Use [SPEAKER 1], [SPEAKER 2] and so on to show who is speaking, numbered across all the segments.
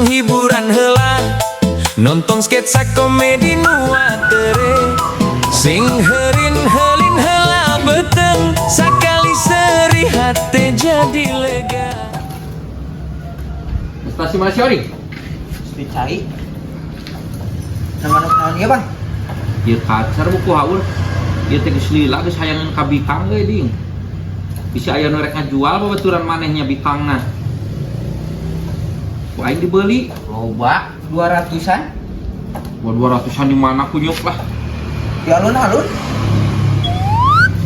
[SPEAKER 1] hiburan heula nonton sketsa komedi nu atere sing heureun heulin heula beteng sakali seri hate jadi lega.
[SPEAKER 2] Stasi Masyari.
[SPEAKER 3] Dicai. Sama naon ieu Bang?
[SPEAKER 2] Ieu kacar buku haul. Ieu teh geus lila geus hayangan ka bikang euy ding. Bisa aya nu rek ngajual babaturan manehnya bikangna. Ku aing dibeli
[SPEAKER 3] Loba 200-an.
[SPEAKER 2] 200-an di mana kunyuk lah.
[SPEAKER 3] Di alun-alun.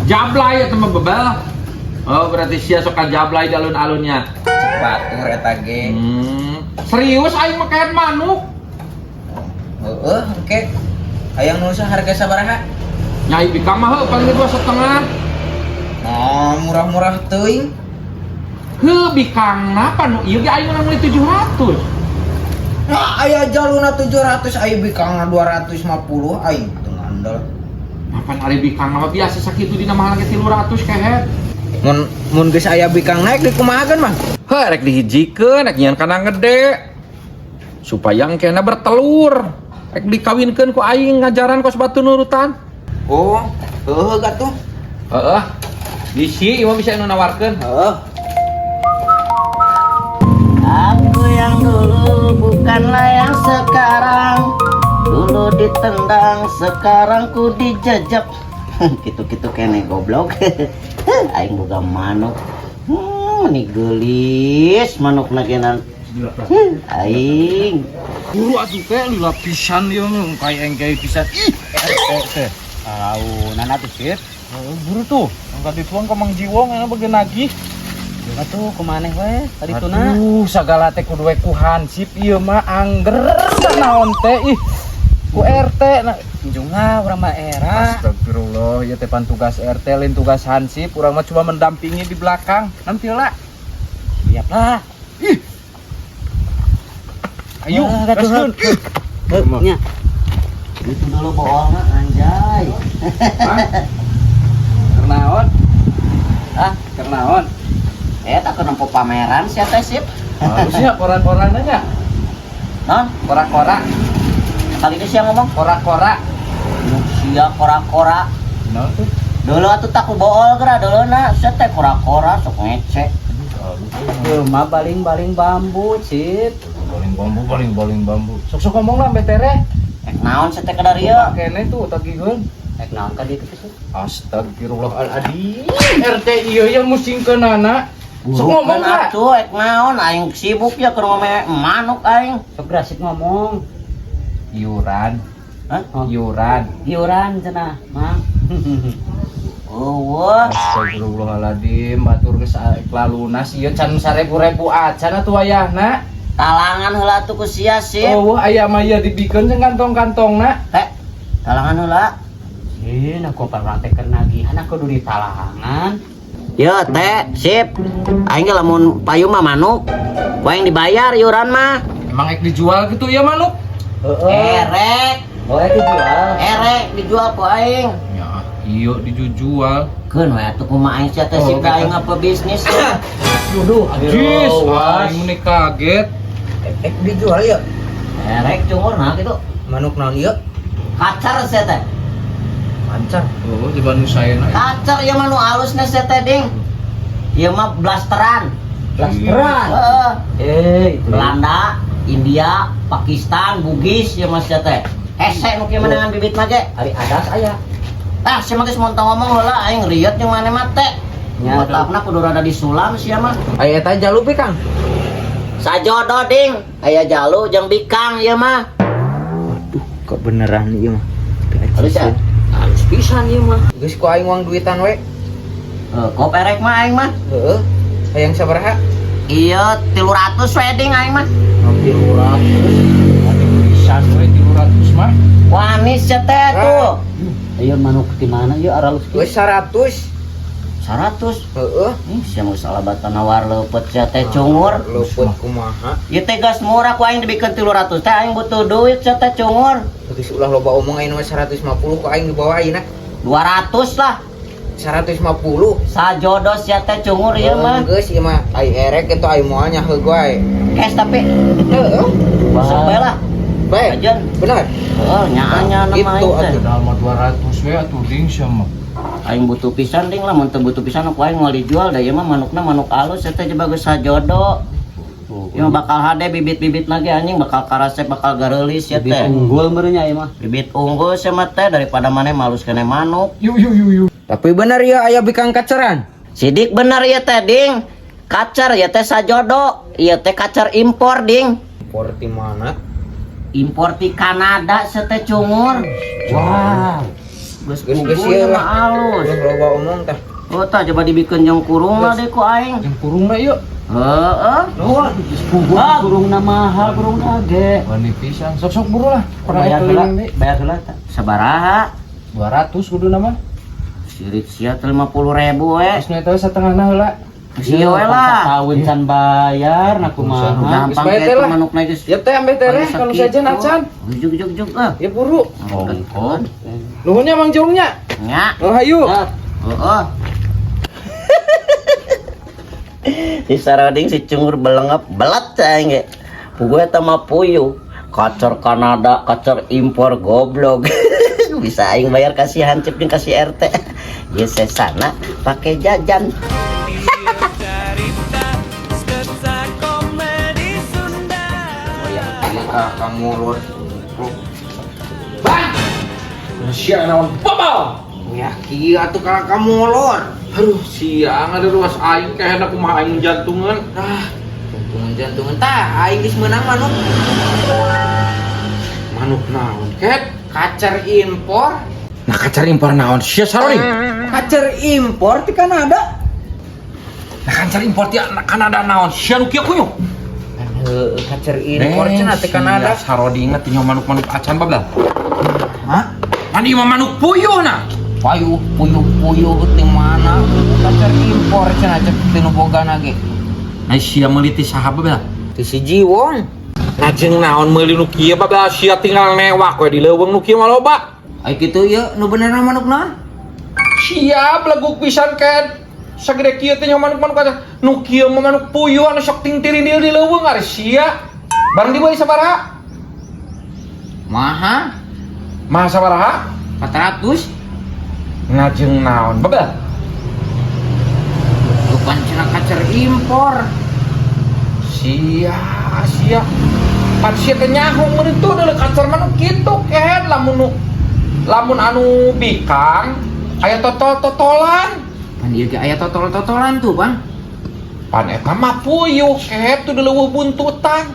[SPEAKER 2] Jablay eta mah bebel. Oh, berarti sia sok jablay di alun-alunnya.
[SPEAKER 3] Batur eta ge.
[SPEAKER 2] Serius aing mah kayak manuk.
[SPEAKER 3] Heeh, engke. Hayang nu harga sabaraha?
[SPEAKER 2] Nyai bikang mah heuh paling 2,5.
[SPEAKER 3] Oh, murah-murah teuing.
[SPEAKER 2] Heuh bikangna panu ieu ge aing urang beli 700.
[SPEAKER 3] Nah, aya jaluna 700, aya bikangna 250, aing teu ngandel.
[SPEAKER 2] Mapan ari bikang mah biasa sakitu dina mahal ge 300 kehet.
[SPEAKER 3] Mun geus aya bikang naik dikumahakeun mah?
[SPEAKER 2] Heuh rek dihijikeun rek nyian kana gede. Supaya engkena bertelur. Rek dikawinkeun ku aing ngajaran kos batu nurutan.
[SPEAKER 3] Oh, heuh gatuh.
[SPEAKER 2] Heeh. Bisi ieu mah bisa anu nawarkeun.
[SPEAKER 3] Heeh.
[SPEAKER 4] Aku yang dulu bukanlah yang sekarang. Dulu ditendang, sekarang ku dijajak. Gitu-gitu kene goblok. Aing boga manuk. Ini gelis manuk nagenan. Aing.
[SPEAKER 2] Buru atuh teh lila pisan ieu mah kayak engke pisan. Ih, teh.
[SPEAKER 4] Nana tuh sip.
[SPEAKER 2] Buru tuh. Angkat dituang ka Mang Jiwong aya bageun nagih.
[SPEAKER 4] Juga tuh kumaneh we tadi tuna.
[SPEAKER 2] Aduh, sagala teh kudu we ku hansip ieu mah angger naon teh ih. Ku RT na
[SPEAKER 4] Junga urang mah era.
[SPEAKER 2] Astagfirullah, ya teh pan tugas RT lain tugas hansip, urang mah cuma mendampingi di belakang. Nanti lah.
[SPEAKER 4] Siap lah.
[SPEAKER 2] Ih. Ayo, gaskeun.
[SPEAKER 4] Nya. Itu dulu bohong anjay.
[SPEAKER 2] Kernaon?
[SPEAKER 4] Ah,
[SPEAKER 2] Kernaon?
[SPEAKER 4] tak kenempo pameran sia teh sip.
[SPEAKER 2] Harusnya koran-koran aja.
[SPEAKER 4] Non,
[SPEAKER 2] Kora-kora,
[SPEAKER 4] kali ini sia ngomong
[SPEAKER 2] kora-kora.
[SPEAKER 4] sia kora-kora.
[SPEAKER 2] Naon tuh?
[SPEAKER 4] Dulu atuh tak ku bool geura duluna, sia teh kora-kora sok ngecek. Tuh mah baling-baling bambu, Cip.
[SPEAKER 2] Baling bambu. Sok-sok ngomong lah betere.
[SPEAKER 4] Naon sia teh kada rieu?
[SPEAKER 2] Kene tuh tagihun.
[SPEAKER 4] Naon ka ditu Cip?
[SPEAKER 2] Astagfirullahaladzim. RT ieu yang musingkeunana. Sok ngomong lah.
[SPEAKER 4] Atuh naon aing sibuk ya keur ngomong manuk aing. Sok grasik ngomong.
[SPEAKER 2] Iuran.
[SPEAKER 4] Hah?
[SPEAKER 2] Iuran
[SPEAKER 4] cenah, Mang. Wah.
[SPEAKER 2] Astagfirullahaladzim, batur geus lalunas ieu can 1000 acan atuh wayahna.
[SPEAKER 4] Talangan heula tuh ku sia sip.
[SPEAKER 2] Oh, aya mah ieu dibikeun jeung kantong-kantongna.
[SPEAKER 4] Talangan heula. Aku perhatikan nagihan aku kudu ditalangan. Yo teh, sip. Aing ge lamun payu mah manuk. Ku aing dibayar iuran mah.
[SPEAKER 2] Emang ek dijual gitu ya manuk?
[SPEAKER 4] Erek.
[SPEAKER 3] Oh, dijual.
[SPEAKER 4] Erek dijual ku aing.
[SPEAKER 2] Ya, iya dijual.
[SPEAKER 4] Keun we atuh kumaha aing sia teh sip aing apa bisnis.
[SPEAKER 3] Duduh,
[SPEAKER 2] Jis, aing meni kaget.
[SPEAKER 3] dijual ya.
[SPEAKER 4] Erek cungurna kitu.
[SPEAKER 3] Manuk naon ieu?
[SPEAKER 4] Kacar sia teh.
[SPEAKER 3] Mancar.
[SPEAKER 2] Oh, di Bandung saya na.
[SPEAKER 4] Kacar ieu mah nu alusna sia teh ding. Ieu mah blasteran.
[SPEAKER 3] Blasteran.
[SPEAKER 4] Heeh. Belanda, India, Pakistan, Bugis ieu mah sia teh. Hese nu kieu menangan bibit mah ge.
[SPEAKER 3] Ari adas aya.
[SPEAKER 4] Sia mah geus montong ngomong heula aing riet jeung maneh mah teh. Otakna kudu rada disulam sia mah.
[SPEAKER 3] Aya eta jalu Kang.
[SPEAKER 4] Sajodo ding, aya jalu jeung bikang ieu mah.
[SPEAKER 3] Aduh, kok beneran ieu mah.
[SPEAKER 4] Halus ya? Halus pisan ieu mah.
[SPEAKER 3] Geus ku aing uang duitan we.
[SPEAKER 4] Kop erek mah aing mah.
[SPEAKER 3] Heeh. Hayang sabaraha?
[SPEAKER 4] Iya 300 wedding aing mah.
[SPEAKER 3] 300.
[SPEAKER 2] Adi pisan we 300 mah.
[SPEAKER 4] Wanis ya teh tuh. Ayo manuk di mana yuk aralus
[SPEAKER 3] Wes 100.
[SPEAKER 4] 100.
[SPEAKER 3] Heeh.
[SPEAKER 4] Sia mah salah bata nawar leupet sia teh cungur.
[SPEAKER 3] Luput kumaha?
[SPEAKER 4] Ieu teh gas murah ku aing dibikeun 300 teh aing butuh duit sia teh cungur.
[SPEAKER 3] Geus ulah loba omong ayeuna 150 ku aing dibawa ayeuna.
[SPEAKER 4] 200 lah.
[SPEAKER 3] 150.
[SPEAKER 4] Sajodo sia teh cungur ieu mah.
[SPEAKER 3] Geus ieu mah ai erek itu ai moal nya heugoi.
[SPEAKER 4] Kes tapi
[SPEAKER 3] Heeh.
[SPEAKER 4] sampai lah.
[SPEAKER 3] Baik.
[SPEAKER 4] Ajan.
[SPEAKER 3] Benar.
[SPEAKER 4] Oh, nyaanya nama
[SPEAKER 3] Itu
[SPEAKER 4] aing teh.
[SPEAKER 1] Nama 200 we atuh ding sama.
[SPEAKER 4] Aing butuh pisan ding lah, mun teu butuh pisan aku aing mau dijual da ieu mah manukna manuk alus eta teh bagus sajodo. Ieu mah bakal hade bibit-bibit lagi anjing bakal karasep bakal gareulis ya teh. Bibit unggul meureunnya ieu mah. Bibit unggul sia mah teh daripada maneh malus kene manuk.
[SPEAKER 3] Tapi benar ya aya bikang kaceran.
[SPEAKER 4] Sidik bener ya teh ding. Kacar ya teh sajodo. Ieu teh kacar impor ding.
[SPEAKER 3] Impor ti mana?
[SPEAKER 4] Impor ti Kanada sia teh cungur. Wow. Geus
[SPEAKER 3] Geus
[SPEAKER 4] ieu
[SPEAKER 3] ieu
[SPEAKER 4] mah alus.
[SPEAKER 3] Udah loba omong tah.
[SPEAKER 4] Oh tah coba dibikeun jeung kurung lah deh ku aing.
[SPEAKER 1] Yang kurungna yuk.
[SPEAKER 4] Heeh.
[SPEAKER 1] Nuhun.
[SPEAKER 4] Kurungna mahal, kurungna ge.
[SPEAKER 1] Wani pisan. Sok-sok buru lah.
[SPEAKER 4] Bayar heula, bayar heula tah. Sabaraha?
[SPEAKER 1] 200 kudu nama.
[SPEAKER 4] Sirit sia 50.000 we.
[SPEAKER 1] Geus nu eta satengahna heula.
[SPEAKER 4] Sia we lah.
[SPEAKER 5] Tahun can bayar, nak kumaha.
[SPEAKER 4] Gampang
[SPEAKER 1] Geus bae
[SPEAKER 4] teh
[SPEAKER 1] teh lah.
[SPEAKER 4] manukna geus.
[SPEAKER 1] Ya teh ambe teh reh kalau saja nacan.
[SPEAKER 4] Juk ah.
[SPEAKER 1] Ya buru.
[SPEAKER 4] Oh.
[SPEAKER 1] Nuhunnya Mang Jongnya.
[SPEAKER 4] Nya.
[SPEAKER 1] Oh hayu.
[SPEAKER 4] Heeh. Si Saroding si cungur belengap belat aing ge. Puguh eta mah puyuh. Kacar Kanada, kacar impor goblok. Bisa aing bayar kasih hancip jeung kasih RT. Ye sesana pake jajan.
[SPEAKER 3] Kang mulur.
[SPEAKER 2] Sia naon babal.
[SPEAKER 3] Ya kieu atuh kakak mulur.
[SPEAKER 2] Aduh, siang ada ruas aing kayak kumaha aing jantungan.
[SPEAKER 3] Jantungan tah aing geus meunang manuk.
[SPEAKER 2] Manuk naon, Ket?
[SPEAKER 3] Kacer impor.
[SPEAKER 2] Nah, kacar impor naon? Sia saroni.
[SPEAKER 3] Kacer impor ti Kanada.
[SPEAKER 2] Nah, kacar impor ti Kanada naon? Sia nu kieu kunyu.
[SPEAKER 3] Kacer impor cenah ti Kanada.
[SPEAKER 2] Sarodi inget tinggal manuk-manuk acan babla.
[SPEAKER 3] Hah?
[SPEAKER 2] Mandi mah manuk puyuh nah.
[SPEAKER 3] Puyuh ti mana? Kacer impor cenah cek tinu bogana ge.
[SPEAKER 2] Nah, sia meuli ti saha babla?
[SPEAKER 3] Ti si Jiwong.
[SPEAKER 2] Lajeng naon meuli nu kieu babla sia tinggal newak we di leuweung nu kieu mah loba.
[SPEAKER 3] Ai kitu ieu nu benerna manukna?
[SPEAKER 2] Sia beleguk pisan Ket. Sagede kieu teh nya manuk-manuk acan. Nu kieu mah manuk puyuh anu sok tingtirindil di leuweung ari sia. Bareng dibeuli sabaraha?
[SPEAKER 3] Maha?
[SPEAKER 2] Maha sabaraha?
[SPEAKER 3] 400?
[SPEAKER 2] Ngajeng naon babla?
[SPEAKER 3] Bukan cenah kacer impor.
[SPEAKER 2] Sia pan sia teh nyaho meureun tuh deuleu kacar manuk kitu Ket lamun anu bikang aya totol-totolan.
[SPEAKER 3] Pan ieu ge aya totol-totolan tuh, Bang.
[SPEAKER 2] Pan eta mah puyuh Ket tuh deuleu buntutan.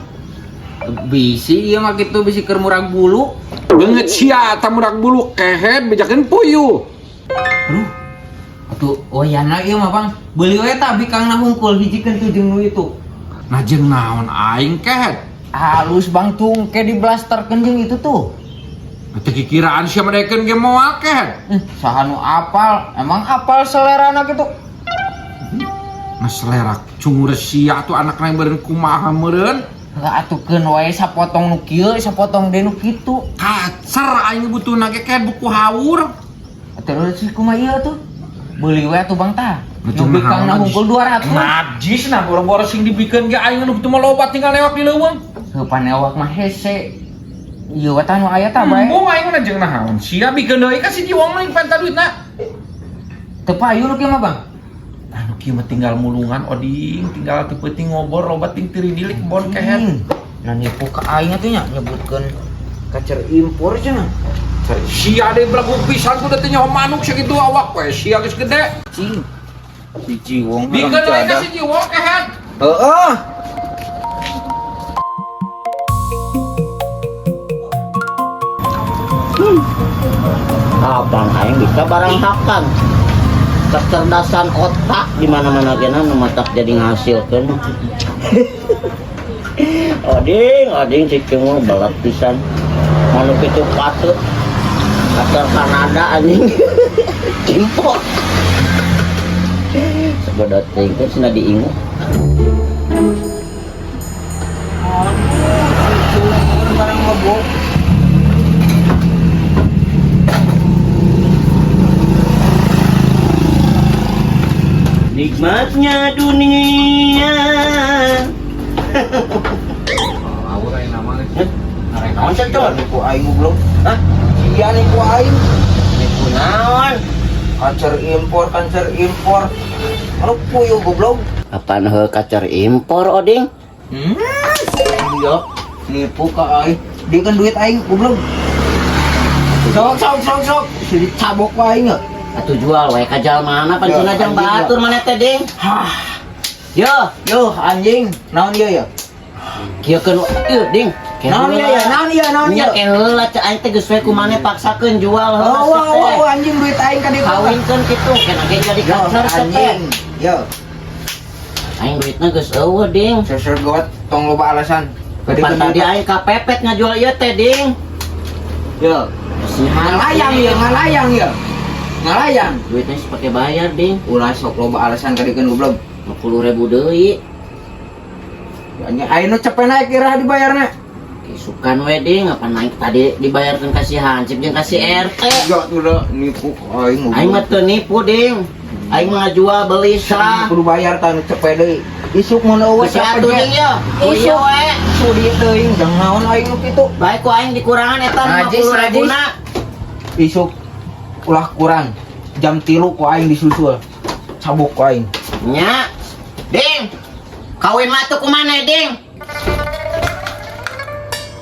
[SPEAKER 3] Bisi ieu mah kitu bisi keur murag bulu.
[SPEAKER 2] Beungeut sia eta murag bulu kehet bejakeun puyuh.
[SPEAKER 3] Aduh. Atuh oyana ieu mah, Bang. Beuli we tah bikangna hungkul hijikeun tuh jeung nu itu.
[SPEAKER 2] Ngajeng naon aing Ket?
[SPEAKER 3] Halus Bang tungke di blasterkeun jeung itu tuh.
[SPEAKER 2] Teu kikiraan sia madekeun ge moal Ket.
[SPEAKER 3] Saha nu apal? Emang apal selerana gitu?
[SPEAKER 2] Nah selera cungur sia tuh anakna yang beureun kumaha meureun.
[SPEAKER 3] Atukeun wae sapotong nu kieu, sapotong deui nu kitu.
[SPEAKER 2] Kacer aing butuhna ge Ket buku haur.
[SPEAKER 3] Terus si kumaha ieu tuh? Beuli we atuh Bang tah. Nu
[SPEAKER 2] Betul,
[SPEAKER 3] bikangna
[SPEAKER 2] naon,
[SPEAKER 3] hungkul 200.
[SPEAKER 2] Najis nah boro-boro sing dibikeun ge aing anu kitu mah loba tinggal lewat di leuweung.
[SPEAKER 3] Heuh panewak mah hese. Ieu we tah nu aya tah bae.
[SPEAKER 2] Embung aing mah jeung naon? Sia bikeun deui ka si Jiwong mah penta duitna.
[SPEAKER 3] Teu payu nu kieu mah Bang.
[SPEAKER 2] Anu kieu mah tinggal mulungan oding, tinggal teu peuting ngobor loba ting tiridilik bon kehet.
[SPEAKER 3] Nah nipu ka aing atuh nya nyebutkeun kacer impor cenah.
[SPEAKER 2] Sia deui belagu pisan kudu teh nyaho manuk sakitu awak we sia geus gede.
[SPEAKER 3] Cing. Si Jiwong
[SPEAKER 2] Bikeun deui ka si Jiwong kehet.
[SPEAKER 3] Heeh.
[SPEAKER 4] Kapan aing bisa barang hakan. Kecerdasan otak di mana-mana gena nu matak jadi ngahasilkeun. Oding si cungur belat pisan. Manuk itu patut kacar Kanada anjing. Impor. Sebodot teh geus cenah diingu.
[SPEAKER 3] Barang mabok.
[SPEAKER 4] nikmatnya dunia.
[SPEAKER 2] Awur aing nama
[SPEAKER 4] Heh, naon cek coba?
[SPEAKER 2] nipu aing goblok.
[SPEAKER 4] Hah?
[SPEAKER 2] Iya nipu aing.
[SPEAKER 4] Nipu naon?
[SPEAKER 2] Kancer impor. Anu puyuh goblok.
[SPEAKER 4] Apaan heuh kacer impor oding?
[SPEAKER 2] Iya, nipu ka aing. Dia kan duit aing goblok. Sok. Si dicabok ka aing.
[SPEAKER 4] Atuh jual wae ka jalmana pan
[SPEAKER 2] Ya,
[SPEAKER 4] cenah jang
[SPEAKER 2] anjing,
[SPEAKER 4] batur maneh teh ding.
[SPEAKER 2] Hah,
[SPEAKER 4] Yo,
[SPEAKER 2] anjing. Naon ieu ya?
[SPEAKER 4] kieu keun ieu ding.
[SPEAKER 2] Naon ieu?
[SPEAKER 4] Nya heula cek aing teh geus we ku maneh paksakeun jual heula
[SPEAKER 2] Oh, anjing duit aing ka dieu.
[SPEAKER 4] kawinkeun kitu kena ge jadi
[SPEAKER 2] Yo,
[SPEAKER 4] kacer teh.
[SPEAKER 2] anjing. Yo,
[SPEAKER 4] Aing duitna geus eueuh ding.
[SPEAKER 2] sesergot tong loba alasan.
[SPEAKER 4] Pan tadi aing kapepet ngajual ieu teh ding.
[SPEAKER 2] Yo, ngalayang ya. Ngalayang.
[SPEAKER 4] Duitnya geus pake bayar ding.
[SPEAKER 2] Ulah sok loba alasan ka dikeun goblok.
[SPEAKER 4] 50.000 deui.
[SPEAKER 2] Anjing ayeuna cepet naik kira dibayarna.
[SPEAKER 4] Isukan we ding, apa naik tadi dibayarkeun ka si Hansip jeung ka si RT.
[SPEAKER 2] Yo tuh dah nipu aing.
[SPEAKER 4] Aing mah teu nipu ding. Aing mah ngajual beli sah.
[SPEAKER 2] kudu bayar tan cepet deui. Isuk mun eueuh
[SPEAKER 4] Si atuh ding ya.
[SPEAKER 2] Isuk
[SPEAKER 4] Ieu we.
[SPEAKER 2] sudi teuing jang naon aing nu kitu.
[SPEAKER 4] Baik ku aing dikurangan eta
[SPEAKER 1] Najis,
[SPEAKER 4] 50.000 na.
[SPEAKER 2] Isuk ulah kurang. Jam 3 ku aing disusul. Cabuk ku aing.
[SPEAKER 4] Nya. Ding. Kawin mah tuh kumaneh ding?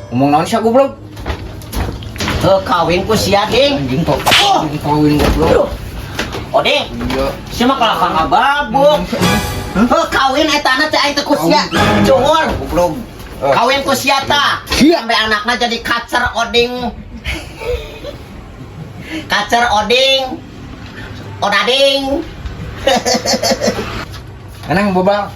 [SPEAKER 2] Ngomong naon sia goblok?
[SPEAKER 4] Heuh kawin ku sia ding.
[SPEAKER 2] Anjing kok. Anjing kawin goblok.
[SPEAKER 4] Oh ding.
[SPEAKER 2] Iya.
[SPEAKER 4] Sia mah kalahkan ababuk. Heuh kawin eta na teh aing teh ku sia. Cuhur.
[SPEAKER 2] Goblok.
[SPEAKER 4] Kawin ku sia tah. Sampai anakna jadi kacer oding. Kacer oding. Odading.
[SPEAKER 2] Enang bobal.